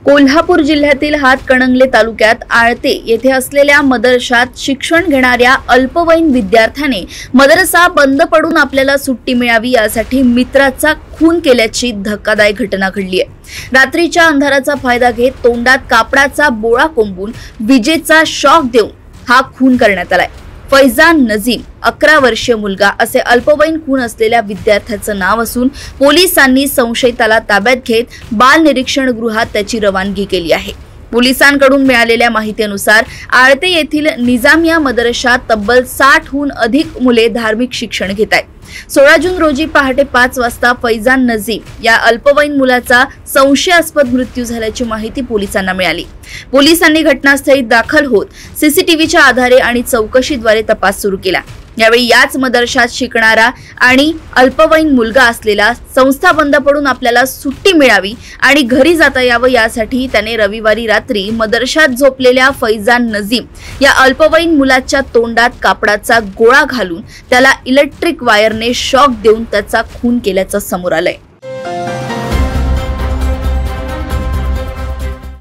कोल्हापूर जिल्ह्यातील हातकणंगले तालुक्यात आळते येथे असलेल्या मदरशात शिक्षण घेणाऱ्या अल्पवयीन विद्यार्थ्याने मदरसा बंद पडून आपल्याला सुट्टी मिळावी यासाठी मित्राचा खून केल्याची धक्कादायक घटना घडली आहे। रात्रीच्या अंधाराचा फायदा घेत तोंडात कापडाचा बोळा कोंबून विजेचा शॉक देऊन हा खून करण्यात आलाय। फैजान नजीम 11 वर्षीय मुलगा असे अल्पवयीन खून असलेल्या विद्यार्थ्याचं नाव असून पोलिसांनी संशयिताला ताब्यात घेत बाल निरीक्षण गृहात त्याची रवानगी केली आहे। पोलिसांकडून मिळालेल्या माहितीनुसार आळते येथील निजामिया मदरशात तब्बल 60हून अधिक मुले धार्मिक शिक्षण घेत आहेत। 16 जून रोजी पहाटे 5 वाजता फैजान नजीम या अल्पवयीन मुलाचा संशयास्पद मृत्यू झाल्याची माहिती पोलिसांना मिळाली। पोलिसांनी घटनास्थळी दाखल होत सीसीटीव्हीच्या आधारे आणि चौकशीद्वारे तपास सुरू केला। यावेळी याच मदरशात शिकणारा आणि अल्पवयीन मुलगा असलेला संस्था बंद पडून आपल्याला सुट्टी मिळावी आणि घरी जाता यावं यासाठी त्याने रविवारी रात्री मदरशात झोपलेल्या फैजान नजीम या अल्पवयीन मुलाच्या तोंडात कापडाचा गोळा घालून त्याला इलेक्ट्रिक वायरने शॉक देऊन त्याचा खून केल्याचं समोर आलंय।